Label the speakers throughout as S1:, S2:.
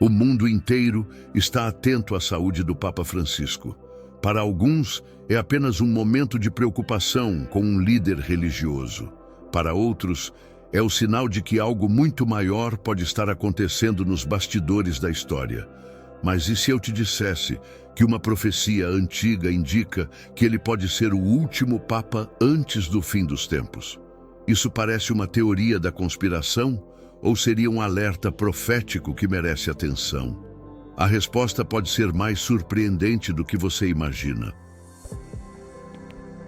S1: O mundo inteiro está atento à saúde do Papa Francisco. Para alguns, é apenas um momento de preocupação com um líder religioso. Para outros, é o sinal de que algo muito maior pode estar acontecendo nos bastidores da história. Mas e se eu te dissesse que uma profecia antiga indica que ele pode ser o último Papa antes do fim dos tempos? Isso parece uma teoria da conspiração ou seria um alerta profético que merece atenção? A resposta pode ser mais surpreendente do que você imagina.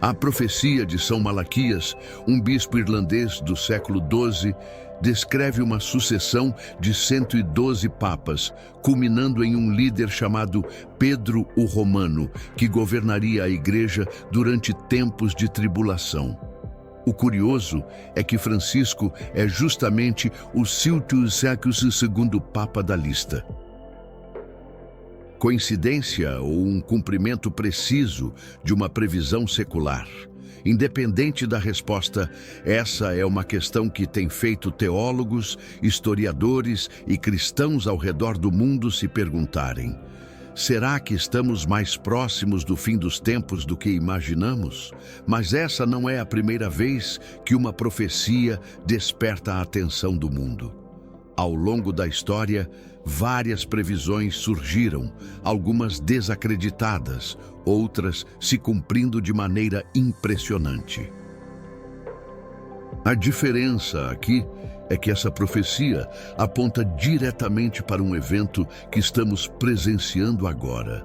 S1: A profecia de São Malaquias, um bispo irlandês do século XII, descreve uma sucessão de 112 papas, culminando em um líder chamado Pedro o Romano, que governaria a Igreja durante tempos de tribulação. O curioso é que Francisco é justamente o 112º Papa da lista. Coincidência ou um cumprimento preciso de uma previsão secular? Independente da resposta, essa é uma questão que tem feito teólogos, historiadores e cristãos ao redor do mundo se perguntarem: será que estamos mais próximos do fim dos tempos do que imaginamos? Mas essa não é a primeira vez que uma profecia desperta a atenção do mundo. Ao longo da história, várias previsões surgiram, algumas desacreditadas, outras se cumprindo de maneira impressionante. A diferença aqui é que essa profecia aponta diretamente para um evento que estamos presenciando agora.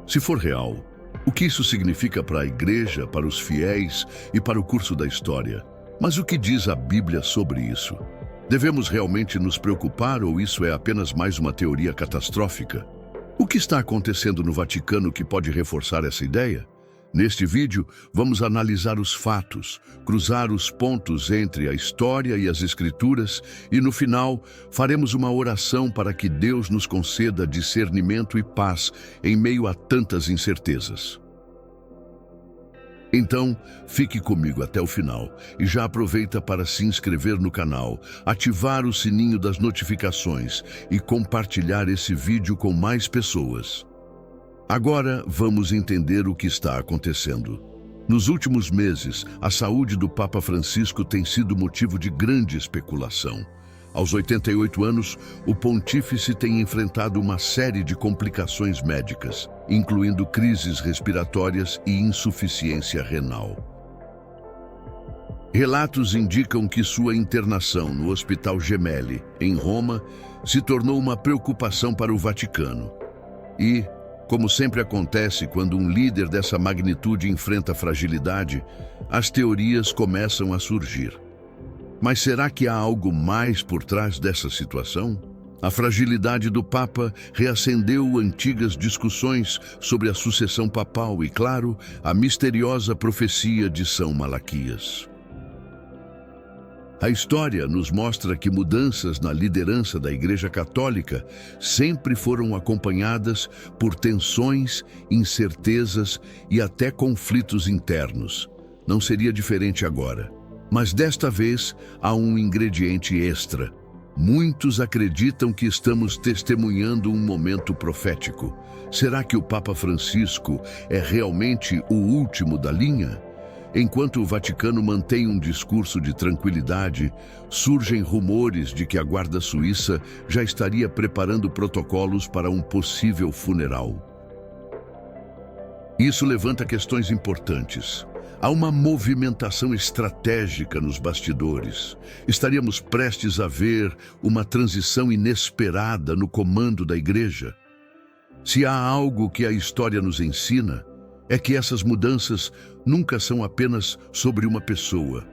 S1: Se for real, o que isso significa para a Igreja, para os fiéis e para o curso da história? Mas o que diz a Bíblia sobre isso? Devemos realmente nos preocupar ou isso é apenas mais uma teoria catastrófica? O que está acontecendo no Vaticano que pode reforçar essa ideia? Neste vídeo, vamos analisar os fatos, cruzar os pontos entre a história e as Escrituras e, no final, faremos uma oração para que Deus nos conceda discernimento e paz em meio a tantas incertezas. Então, fique comigo até o final e já aproveita para se inscrever no canal, ativar o sininho das notificações e compartilhar esse vídeo com mais pessoas. Agora, vamos entender o que está acontecendo. Nos últimos meses, a saúde do Papa Francisco tem sido motivo de grande especulação. Aos 88 anos, o pontífice tem enfrentado uma série de complicações médicas, incluindo crises respiratórias e insuficiência renal. Relatos indicam que sua internação no Hospital Gemelli, em Roma, se tornou uma preocupação para o Vaticano. E, como sempre acontece quando um líder dessa magnitude enfrenta fragilidade, as teorias começam a surgir. Mas será que há algo mais por trás dessa situação? A fragilidade do Papa reacendeu antigas discussões sobre a sucessão papal e, claro, a misteriosa profecia de São Malaquias. A história nos mostra que mudanças na liderança da Igreja Católica sempre foram acompanhadas por tensões, incertezas e até conflitos internos. Não seria diferente agora. Mas desta vez há um ingrediente extra. Muitos acreditam que estamos testemunhando um momento profético. Será que o Papa Francisco é realmente o último da linha? Enquanto o Vaticano mantém um discurso de tranquilidade, surgem rumores de que a Guarda Suíça já estaria preparando protocolos para um possível funeral. Isso levanta questões importantes. Há uma movimentação estratégica nos bastidores. Estaríamos prestes a ver uma transição inesperada no comando da Igreja. Se há algo que a história nos ensina, é que essas mudanças nunca são apenas sobre uma pessoa,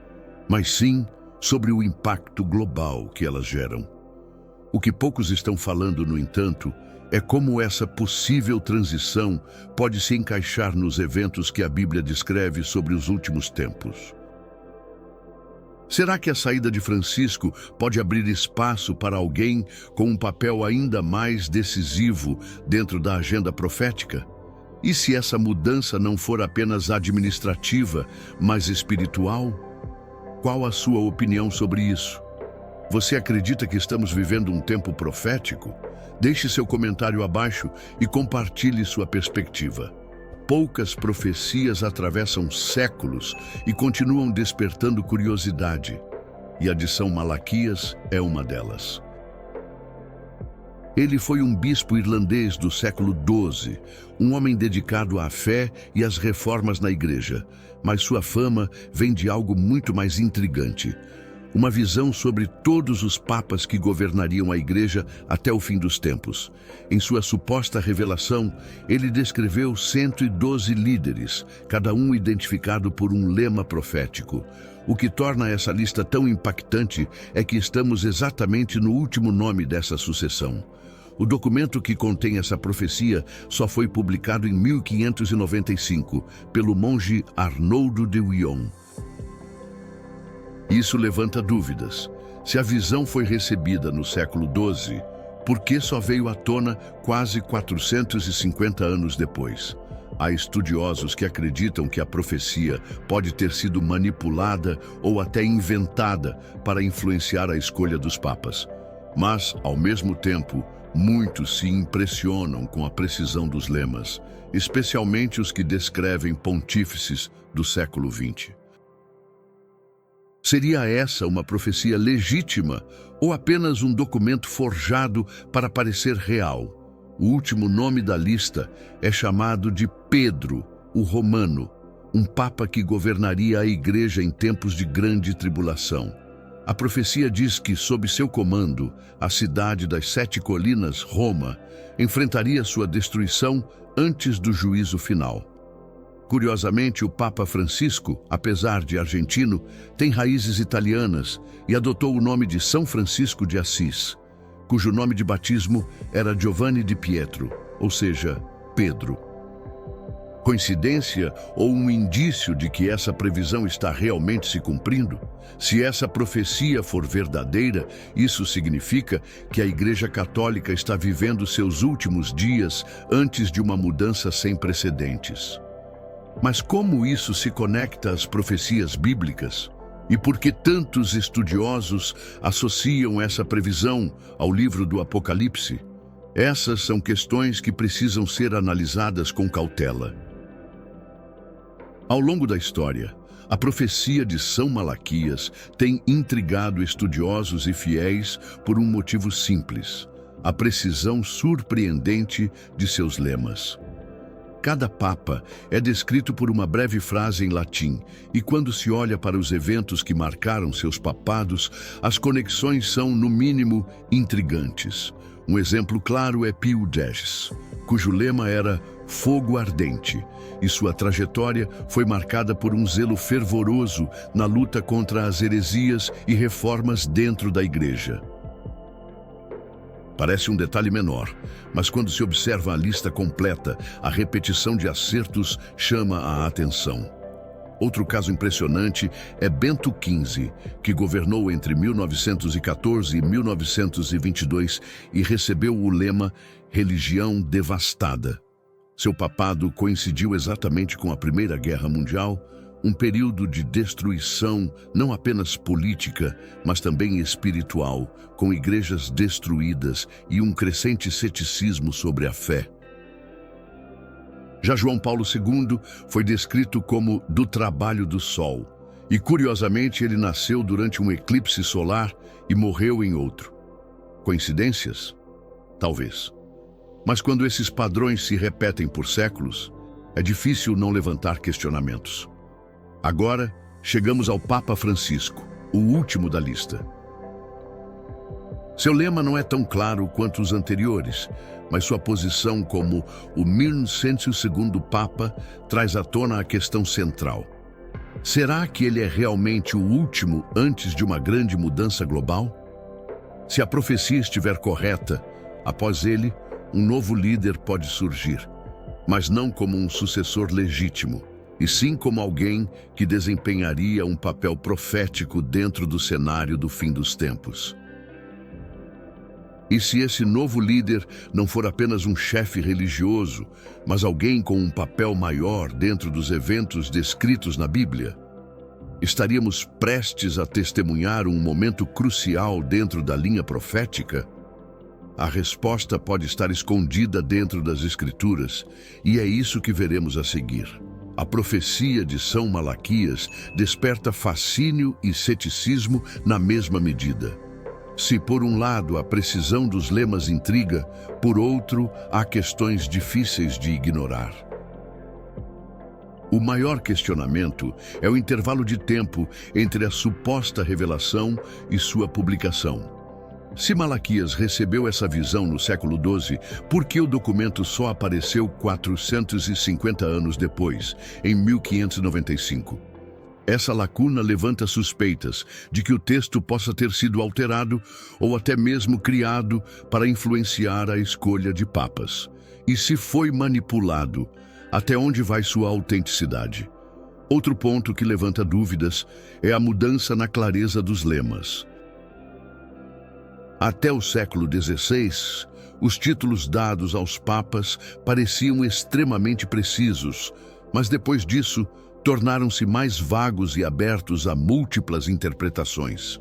S1: mas sim sobre o impacto global que elas geram. O que poucos estão falando, no entanto, é como essa possível transição pode se encaixar nos eventos que a Bíblia descreve sobre os últimos tempos. Será que a saída de Francisco pode abrir espaço para alguém com um papel ainda mais decisivo dentro da agenda profética? E se essa mudança não for apenas administrativa, mas espiritual? Qual a sua opinião sobre isso? Você acredita que estamos vivendo um tempo profético? Deixe seu comentário abaixo e compartilhe sua perspectiva. Poucas profecias atravessam séculos e continuam despertando curiosidade, e a de São Malaquias é uma delas. Ele foi um bispo irlandês do século XII, um homem dedicado à fé e às reformas na igreja, mas sua fama vem de algo muito mais intrigante. Uma visão sobre todos os papas que governariam a igreja até o fim dos tempos. Em sua suposta revelação, ele descreveu 112 líderes, cada um identificado por um lema profético. O que torna essa lista tão impactante é que estamos exatamente no último nome dessa sucessão. O documento que contém essa profecia só foi publicado em 1595 pelo monge Arnoldo de Wion. Isso levanta dúvidas. Se a visão foi recebida no século XII, por que só veio à tona quase 450 anos depois? Há estudiosos que acreditam que a profecia pode ter sido manipulada ou até inventada para influenciar a escolha dos papas. Mas, ao mesmo tempo, muitos se impressionam com a precisão dos lemas, especialmente os que descrevem pontífices do século XX. Seria essa uma profecia legítima ou apenas um documento forjado para parecer real? O último nome da lista é chamado de Pedro, o Romano, um papa que governaria a igreja em tempos de grande tribulação. A profecia diz que, sob seu comando, a cidade das 7 colinas, Roma, enfrentaria sua destruição antes do juízo final. Curiosamente, o Papa Francisco, apesar de argentino, tem raízes italianas e adotou o nome de São Francisco de Assis, cujo nome de batismo era Giovanni di Pietro, ou seja, Pedro. Coincidência ou um indício de que essa previsão está realmente se cumprindo? Se essa profecia for verdadeira, isso significa que a Igreja Católica está vivendo seus últimos dias antes de uma mudança sem precedentes. Mas como isso se conecta às profecias bíblicas? E por que tantos estudiosos associam essa previsão ao livro do Apocalipse? Essas são questões que precisam ser analisadas com cautela. Ao longo da história, a profecia de São Malaquias tem intrigado estudiosos e fiéis por um motivo simples: a precisão surpreendente de seus lemas. Cada papa é descrito por uma breve frase em latim, e quando se olha para os eventos que marcaram seus papados, as conexões são, no mínimo, intrigantes. Um exemplo claro é Pio X, cujo lema era fogo ardente, e sua trajetória foi marcada por um zelo fervoroso na luta contra as heresias e reformas dentro da igreja. Parece um detalhe menor, mas quando se observa a lista completa, a repetição de acertos chama a atenção. Outro caso impressionante é Bento XV, que governou entre 1914 e 1922 e recebeu o lema Religião Devastada. Seu papado coincidiu exatamente com a Primeira Guerra Mundial, um período de destruição não apenas política, mas também espiritual, com igrejas destruídas e um crescente ceticismo sobre a fé. Já João Paulo II foi descrito como do trabalho do sol, e curiosamente ele nasceu durante um eclipse solar e morreu em outro. Coincidências? Talvez. Mas quando esses padrões se repetem por séculos, é difícil não levantar questionamentos. Agora, chegamos ao Papa Francisco, o último da lista. Seu lema não é tão claro quanto os anteriores, mas sua posição como o 1102º Papa traz à tona a questão central. Será que ele é realmente o último antes de uma grande mudança global? Se a profecia estiver correta, após ele, um novo líder pode surgir, mas não como um sucessor legítimo, e sim como alguém que desempenharia um papel profético dentro do cenário do fim dos tempos. E se esse novo líder não for apenas um chefe religioso, mas alguém com um papel maior dentro dos eventos descritos na Bíblia? Estaríamos prestes a testemunhar um momento crucial dentro da linha profética? A resposta pode estar escondida dentro das Escrituras, e é isso que veremos a seguir. A profecia de São Malaquias desperta fascínio e ceticismo na mesma medida. Se, por um lado, a precisão dos lemas intriga, por outro, há questões difíceis de ignorar. O maior questionamento é o intervalo de tempo entre a suposta revelação e sua publicação. Se Malaquias recebeu essa visão no século XII, por que o documento só apareceu 450 anos depois, em 1595? Essa lacuna levanta suspeitas de que o texto possa ter sido alterado ou até mesmo criado para influenciar a escolha de papas. E se foi manipulado, até onde vai sua autenticidade? Outro ponto que levanta dúvidas é a mudança na clareza dos lemas. Até o século XVI, os títulos dados aos papas pareciam extremamente precisos, mas depois disso, tornaram-se mais vagos e abertos a múltiplas interpretações.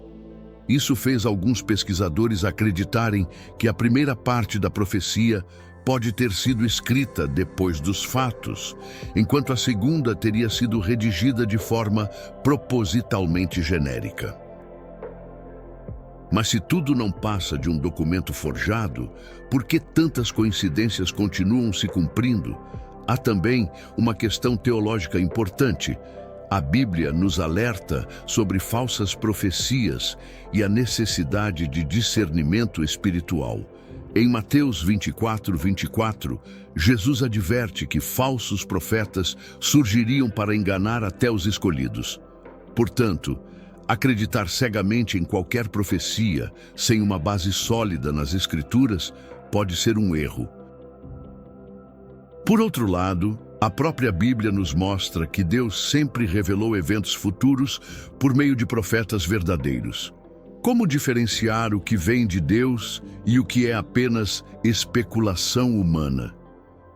S1: Isso fez alguns pesquisadores acreditarem que a primeira parte da profecia pode ter sido escrita depois dos fatos, enquanto a segunda teria sido redigida de forma propositalmente genérica. Mas se tudo não passa de um documento forjado, por que tantas coincidências continuam se cumprindo? Há também uma questão teológica importante. A Bíblia nos alerta sobre falsas profecias e a necessidade de discernimento espiritual. Em Mateus 24, Jesus adverte que falsos profetas surgiriam para enganar até os escolhidos. Portanto, acreditar cegamente em qualquer profecia, sem uma base sólida nas Escrituras, pode ser um erro. Por outro lado, a própria Bíblia nos mostra que Deus sempre revelou eventos futuros por meio de profetas verdadeiros. Como diferenciar o que vem de Deus e o que é apenas especulação humana?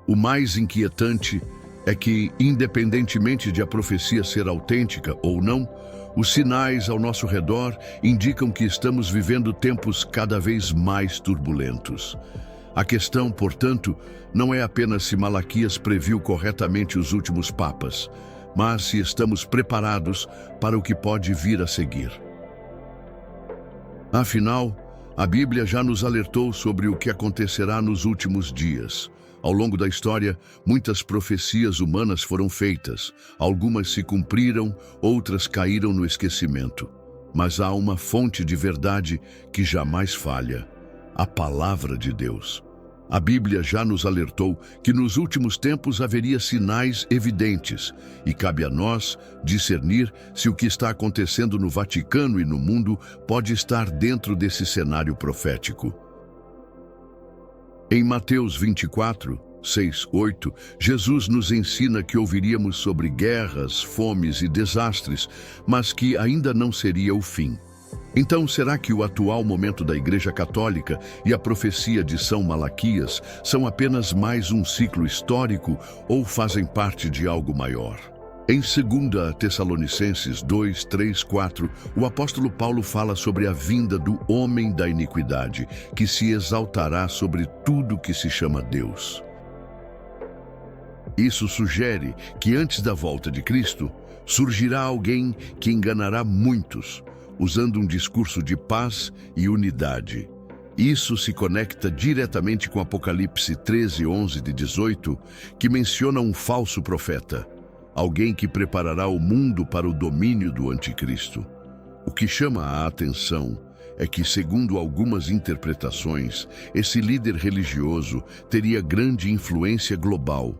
S1: O mais inquietante é que, independentemente de a profecia ser autêntica ou não, os sinais ao nosso redor indicam que estamos vivendo tempos cada vez mais turbulentos. A questão, portanto, não é apenas se Malaquias previu corretamente os últimos papas, mas se estamos preparados para o que pode vir a seguir. Afinal, a Bíblia já nos alertou sobre o que acontecerá nos últimos dias. Ao longo da história, muitas profecias humanas foram feitas. Algumas se cumpriram, outras caíram no esquecimento. Mas há uma fonte de verdade que jamais falha: a Palavra de Deus. A Bíblia já nos alertou que nos últimos tempos haveria sinais evidentes, e cabe a nós discernir se o que está acontecendo no Vaticano e no mundo pode estar dentro desse cenário profético. Em Mateus 24, 6, 8, Jesus nos ensina que ouviríamos sobre guerras, fomes e desastres, mas que ainda não seria o fim. Então, será que o atual momento da Igreja Católica e a profecia de São Malaquias são apenas mais um ciclo histórico ou fazem parte de algo maior? Em 2 Tessalonicenses 2, 3, 4, o apóstolo Paulo fala sobre a vinda do homem da iniquidade, que se exaltará sobre tudo que se chama Deus. Isso sugere que antes da volta de Cristo, surgirá alguém que enganará muitos, usando um discurso de paz e unidade. Isso se conecta diretamente com Apocalipse 13, 11-18, que menciona um falso profeta, alguém que preparará o mundo para o domínio do anticristo. O que chama a atenção é que, segundo algumas interpretações, esse líder religioso teria grande influência global.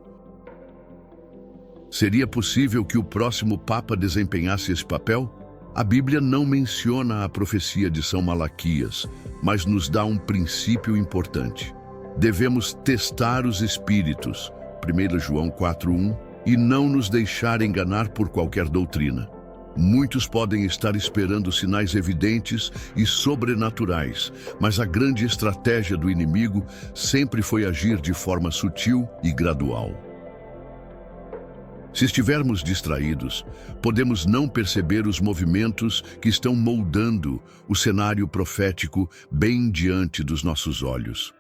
S1: Seria possível que o próximo Papa desempenhasse esse papel? A Bíblia não menciona a profecia de São Malaquias, mas nos dá um princípio importante. Devemos testar os espíritos, 1 João 4:1, e não nos deixar enganar por qualquer doutrina. Muitos podem estar esperando sinais evidentes e sobrenaturais, mas a grande estratégia do inimigo sempre foi agir de forma sutil e gradual. Se estivermos distraídos, podemos não perceber os movimentos que estão moldando o cenário profético bem diante dos nossos olhos.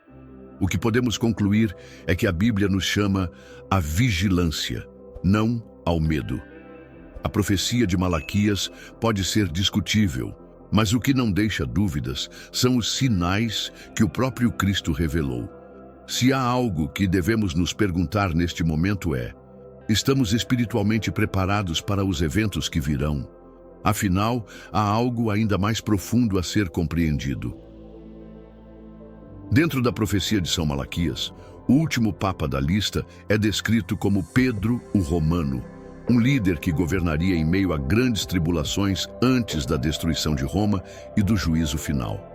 S1: O que podemos concluir é que a Bíblia nos chama à vigilância, não ao medo. A profecia de Malaquias pode ser discutível, mas o que não deixa dúvidas são os sinais que o próprio Cristo revelou. Se há algo que devemos nos perguntar neste momento é: estamos espiritualmente preparados para os eventos que virão? Afinal, há algo ainda mais profundo a ser compreendido. Dentro da profecia de São Malaquias, o último papa da lista é descrito como Pedro o Romano, um líder que governaria em meio a grandes tribulações antes da destruição de Roma e do juízo final.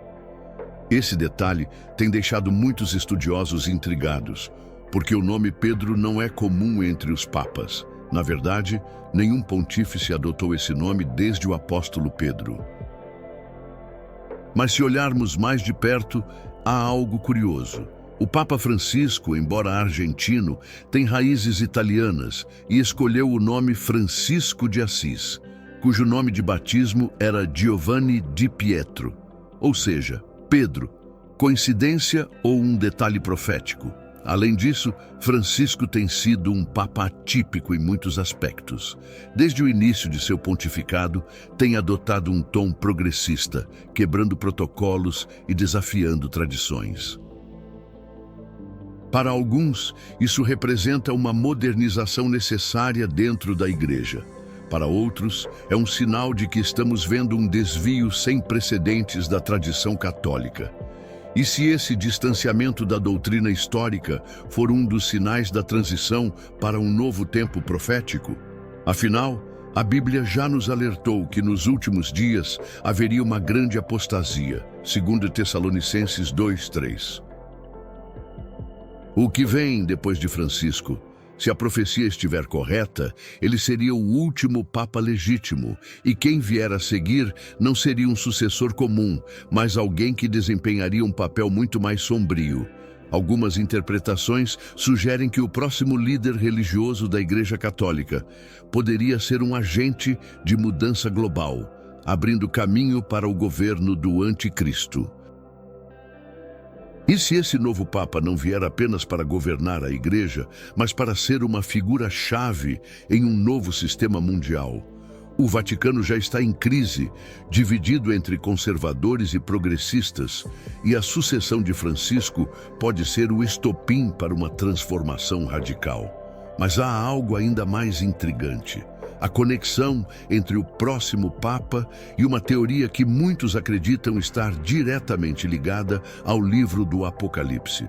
S1: Esse detalhe tem deixado muitos estudiosos intrigados, porque o nome Pedro não é comum entre os papas. Na verdade, nenhum pontífice adotou esse nome desde o apóstolo Pedro. Mas se olharmos mais de perto, há algo curioso. O Papa Francisco, embora argentino, tem raízes italianas e escolheu o nome Francisco de Assis, cujo nome de batismo era Giovanni di Pietro, ou seja, Pedro. Coincidência ou um detalhe profético? Além disso, Francisco tem sido um papa atípico em muitos aspectos. Desde o início de seu pontificado, tem adotado um tom progressista, quebrando protocolos e desafiando tradições. Para alguns, isso representa uma modernização necessária dentro da Igreja. Para outros, é um sinal de que estamos vendo um desvio sem precedentes da tradição católica. E se esse distanciamento da doutrina histórica for um dos sinais da transição para um novo tempo profético? Afinal, a Bíblia já nos alertou que nos últimos dias haveria uma grande apostasia, segundo Tessalonicenses 2:3. O que vem depois de Francisco? Se a profecia estiver correta, ele seria o último papa legítimo, e quem vier a seguir não seria um sucessor comum, mas alguém que desempenharia um papel muito mais sombrio. Algumas interpretações sugerem que o próximo líder religioso da Igreja Católica poderia ser um agente de mudança global, abrindo caminho para o governo do Anticristo. E se esse novo Papa não vier apenas para governar a Igreja, mas para ser uma figura-chave em um novo sistema mundial? O Vaticano já está em crise, dividido entre conservadores e progressistas, e a sucessão de Francisco pode ser o estopim para uma transformação radical. Mas há algo ainda mais intrigante: a conexão entre o próximo Papa e uma teoria que muitos acreditam estar diretamente ligada ao livro do Apocalipse.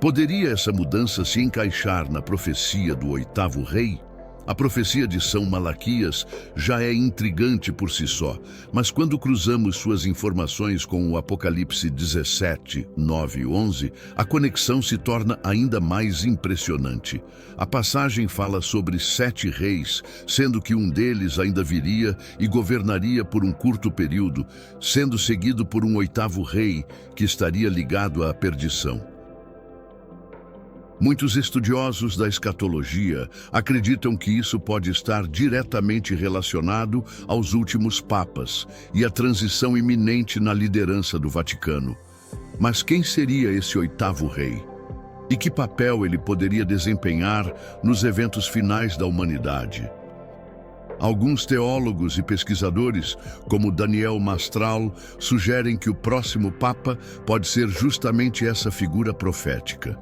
S1: Poderia essa mudança se encaixar na profecia do oitavo rei? A profecia de São Malaquias já é intrigante por si só, mas quando cruzamos suas informações com o Apocalipse 17, 9 e 11, a conexão se torna ainda mais impressionante. A passagem fala sobre 7 reis, sendo que um deles ainda viria e governaria por um curto período, sendo seguido por um oitavo rei que estaria ligado à perdição. Muitos estudiosos da escatologia acreditam que isso pode estar diretamente relacionado aos últimos papas e à transição iminente na liderança do Vaticano. Mas quem seria esse oitavo rei? E que papel ele poderia desempenhar nos eventos finais da humanidade? Alguns teólogos e pesquisadores, como Daniel Mastral, sugerem que o próximo Papa pode ser justamente essa figura profética.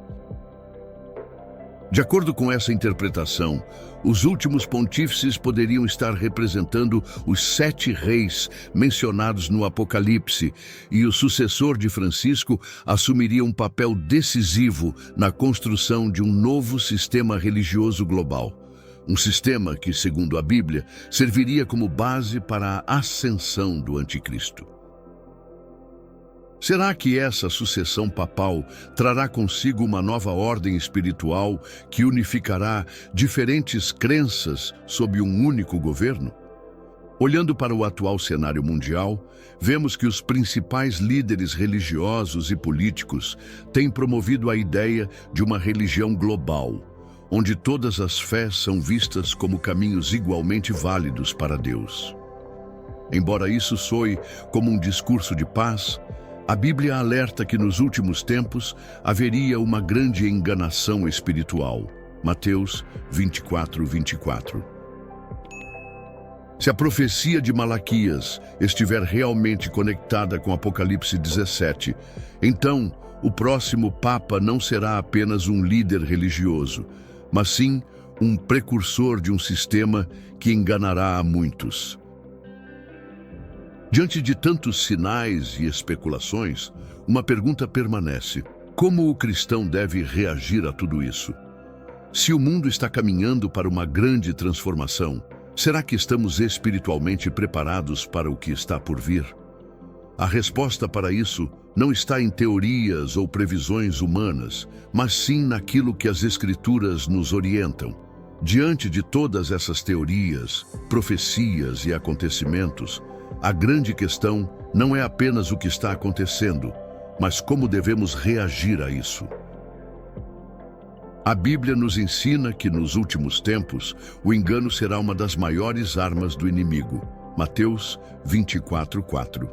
S1: De acordo com essa interpretação, os últimos pontífices poderiam estar representando os 7 reis mencionados no Apocalipse, e o sucessor de Francisco assumiria um papel decisivo na construção de um novo sistema religioso global. Um sistema que, segundo a Bíblia, serviria como base para a ascensão do Anticristo. Será que essa sucessão papal trará consigo uma nova ordem espiritual que unificará diferentes crenças sob um único governo? Olhando para o atual cenário mundial, vemos que os principais líderes religiosos e políticos têm promovido a ideia de uma religião global, onde todas as fés são vistas como caminhos igualmente válidos para Deus. Embora isso soe como um discurso de paz, a Bíblia alerta que nos últimos tempos haveria uma grande enganação espiritual. Mateus 24:24. Se a profecia de Malaquias estiver realmente conectada com Apocalipse 17, então o próximo Papa não será apenas um líder religioso, mas sim um precursor de um sistema que enganará a muitos. Diante de tantos sinais e especulações, uma pergunta permanece: como o cristão deve reagir a tudo isso? Se o mundo está caminhando para uma grande transformação, será que estamos espiritualmente preparados para o que está por vir? A resposta para isso não está em teorias ou previsões humanas, mas sim naquilo que as Escrituras nos orientam. Diante de todas essas teorias, profecias e acontecimentos, a grande questão não é apenas o que está acontecendo, mas como devemos reagir a isso. A Bíblia nos ensina que nos últimos tempos, o engano será uma das maiores armas do inimigo. Mateus 24:4.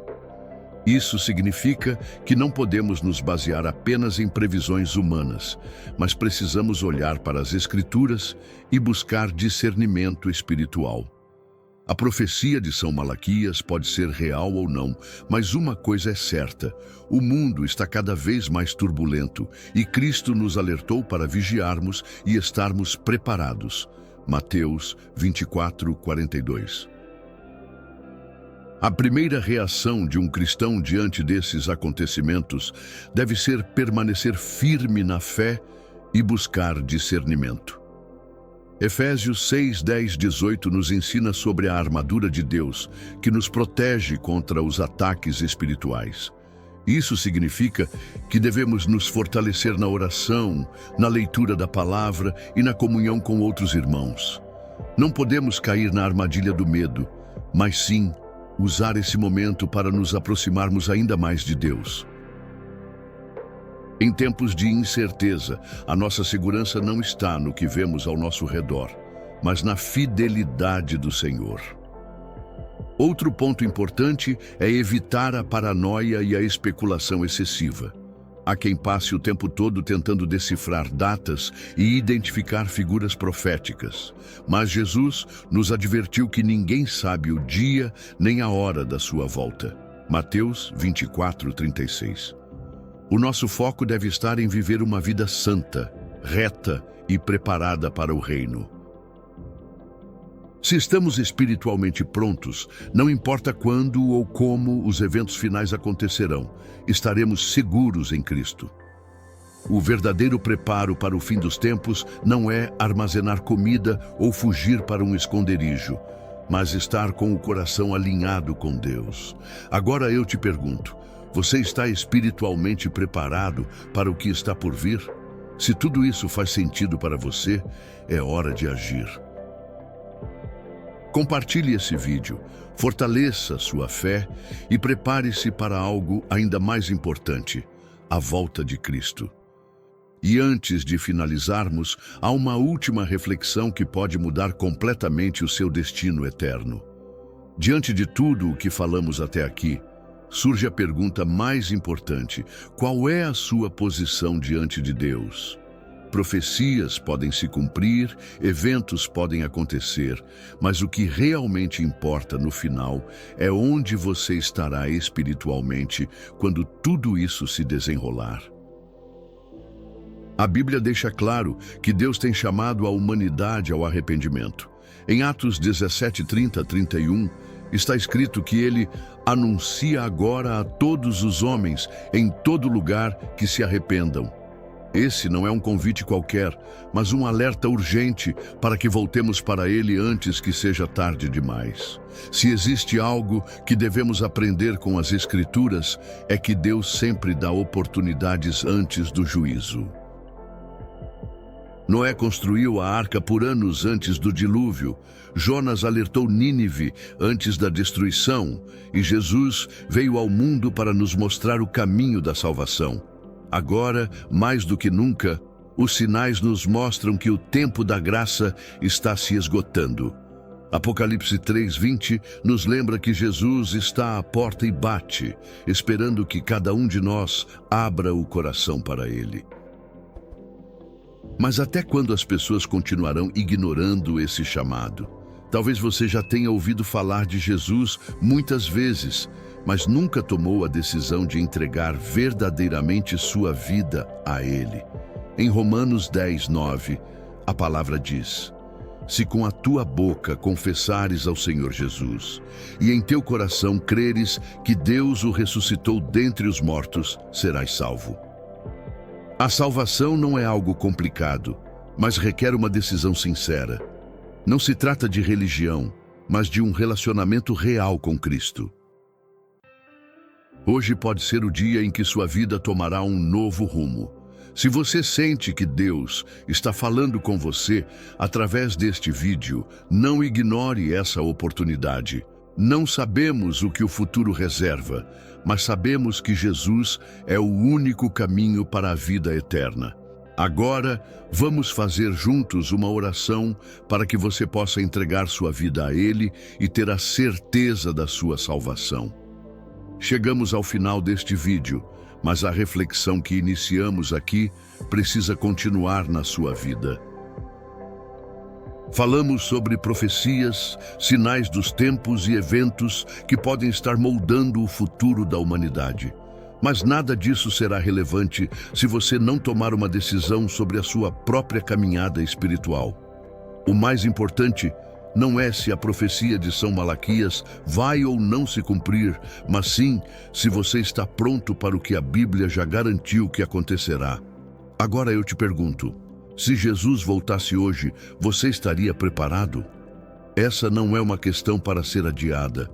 S1: Isso significa que não podemos nos basear apenas em previsões humanas, mas precisamos olhar para as Escrituras e buscar discernimento espiritual. A profecia de São Malaquias pode ser real ou não, mas uma coisa é certa: o mundo está cada vez mais turbulento e Cristo nos alertou para vigiarmos e estarmos preparados. Mateus 24:42. A primeira reação de um cristão diante desses acontecimentos deve ser permanecer firme na fé e buscar discernimento. Efésios 6:10-18 nos ensina sobre a armadura de Deus, que nos protege contra os ataques espirituais. Isso significa que devemos nos fortalecer na oração, na leitura da palavra e na comunhão com outros irmãos. Não podemos cair na armadilha do medo, mas sim usar esse momento para nos aproximarmos ainda mais de Deus. Em tempos de incerteza, a nossa segurança não está no que vemos ao nosso redor, mas na fidelidade do Senhor. Outro ponto importante é evitar a paranoia e a especulação excessiva. Há quem passe o tempo todo tentando decifrar datas e identificar figuras proféticas. Mas Jesus nos advertiu que ninguém sabe o dia nem a hora da sua volta. Mateus 24:36. O nosso foco deve estar em viver uma vida santa, reta e preparada para o reino. Se estamos espiritualmente prontos, não importa quando ou como os eventos finais acontecerão, estaremos seguros em Cristo. O verdadeiro preparo para o fim dos tempos não é armazenar comida ou fugir para um esconderijo, mas estar com o coração alinhado com Deus. Agora eu te pergunto: você está espiritualmente preparado para o que está por vir? Se tudo isso faz sentido para você, é hora de agir. Compartilhe esse vídeo, fortaleça sua fé e prepare-se para algo ainda mais importante: a volta de Cristo. E antes de finalizarmos, há uma última reflexão que pode mudar completamente o seu destino eterno. Diante de tudo o que falamos até aqui, surge a pergunta mais importante: qual é a sua posição diante de Deus? Profecias podem se cumprir, eventos podem acontecer, mas o que realmente importa no final é onde você estará espiritualmente quando tudo isso se desenrolar. A Bíblia deixa claro que Deus tem chamado a humanidade ao arrependimento. Em Atos 17:30-31, está escrito que ele anuncia agora a todos os homens, em todo lugar, que se arrependam. Esse não é um convite qualquer, mas um alerta urgente para que voltemos para ele antes que seja tarde demais. Se existe algo que devemos aprender com as Escrituras, é que Deus sempre dá oportunidades antes do juízo. Noé construiu a arca por anos antes do dilúvio. Jonas alertou Nínive antes da destruição. E Jesus veio ao mundo para nos mostrar o caminho da salvação. Agora, mais do que nunca, Os sinais nos mostram que o tempo da graça está se esgotando. Apocalipse 3:20 nos lembra que Jesus está à porta e bate, esperando que cada um de nós abra o coração para Ele. Mas até quando as pessoas continuarão ignorando esse chamado? Talvez você já tenha ouvido falar de Jesus muitas vezes, mas nunca tomou a decisão de entregar verdadeiramente sua vida a Ele. Em Romanos 10:9, a palavra diz: se com a tua boca confessares ao Senhor Jesus, e em teu coração creres que Deus o ressuscitou dentre os mortos, serás salvo. A salvação não é algo complicado, mas requer uma decisão sincera. Não se trata de religião, mas de um relacionamento real com Cristo. Hoje pode ser o dia em que sua vida tomará um novo rumo. Se você sente que Deus está falando com você através deste vídeo, não ignore essa oportunidade. Não sabemos o que o futuro reserva, mas sabemos que Jesus é o único caminho para a vida eterna. Agora, vamos fazer juntos uma oração para que você possa entregar sua vida a Ele e ter a certeza da sua salvação. Chegamos ao final deste vídeo, mas a reflexão que iniciamos aqui precisa continuar na sua vida. Falamos sobre profecias, sinais dos tempos e eventos que podem estar moldando o futuro da humanidade. Mas nada disso será relevante se você não tomar uma decisão sobre a sua própria caminhada espiritual. O mais importante não é se a profecia de São Malaquias vai ou não se cumprir, mas sim se você está pronto para o que a Bíblia já garantiu que acontecerá. Agora eu te pergunto, se Jesus voltasse hoje, você estaria preparado? Essa não é uma questão para ser adiada.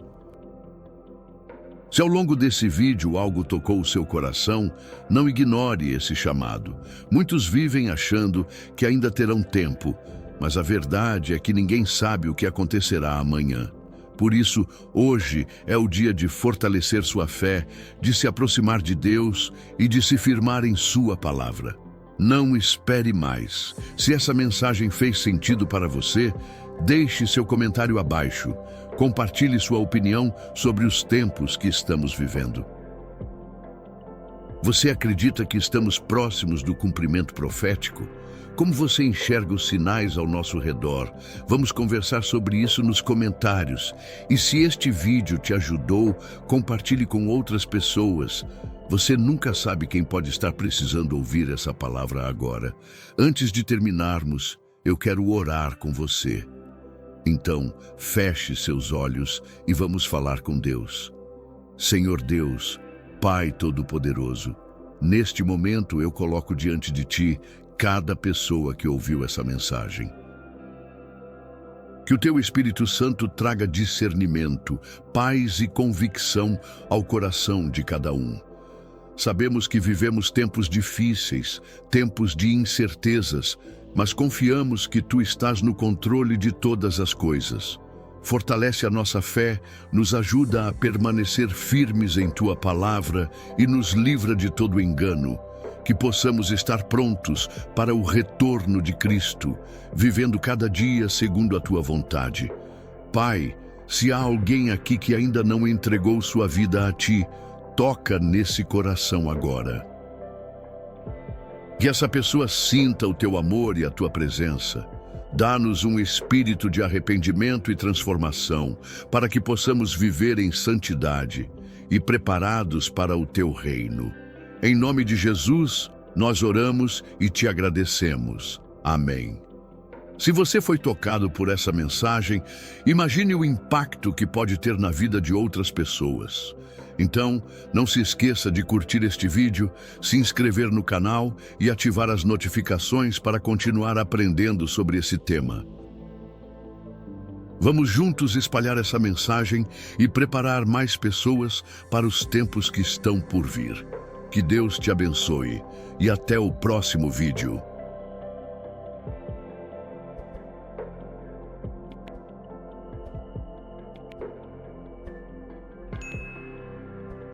S1: Se ao longo desse vídeo algo tocou o seu coração, não ignore esse chamado. Muitos vivem achando que ainda terão tempo, mas a verdade é que ninguém sabe o que acontecerá amanhã. Por isso, hoje é o dia de fortalecer sua fé, de se aproximar de Deus e de se firmar em sua palavra. Não espere mais. Se essa mensagem fez sentido para você, deixe seu comentário abaixo. Compartilhe sua opinião sobre os tempos que estamos vivendo. Você acredita que estamos próximos do cumprimento profético? Como você enxerga os sinais ao nosso redor? Vamos conversar sobre isso nos comentários. E se este vídeo te ajudou, compartilhe com outras pessoas. Você nunca sabe quem pode estar precisando ouvir essa palavra agora. Antes de terminarmos, eu quero orar com você. Então, feche seus olhos e vamos falar com Deus. Senhor Deus, Pai Todo-Poderoso, neste momento eu coloco diante de Ti cada pessoa que ouviu essa mensagem. Que o Teu Espírito Santo traga discernimento, paz e convicção ao coração de cada um. Sabemos que vivemos tempos difíceis, tempos de incertezas, mas confiamos que Tu estás no controle de todas as coisas. Fortalece a nossa fé, nos ajuda a permanecer firmes em Tua palavra e nos livra de todo engano. Que possamos estar prontos para o retorno de Cristo, vivendo cada dia segundo a Tua vontade. Pai, se há alguém aqui que ainda não entregou sua vida a Ti, toca nesse coração agora. Que essa pessoa sinta o Teu amor e a Tua presença. Dá-nos um espírito de arrependimento e transformação, para que possamos viver em santidade e preparados para o Teu reino. Em nome de Jesus, nós oramos e Te agradecemos. Amém. Se você foi tocado por essa mensagem, imagine o impacto que pode ter na vida de outras pessoas. Então, não se esqueça de curtir este vídeo, se inscrever no canal e ativar as notificações para continuar aprendendo sobre esse tema. Vamos juntos espalhar essa mensagem e preparar mais pessoas para os tempos que estão por vir. Que Deus te abençoe e até o próximo vídeo.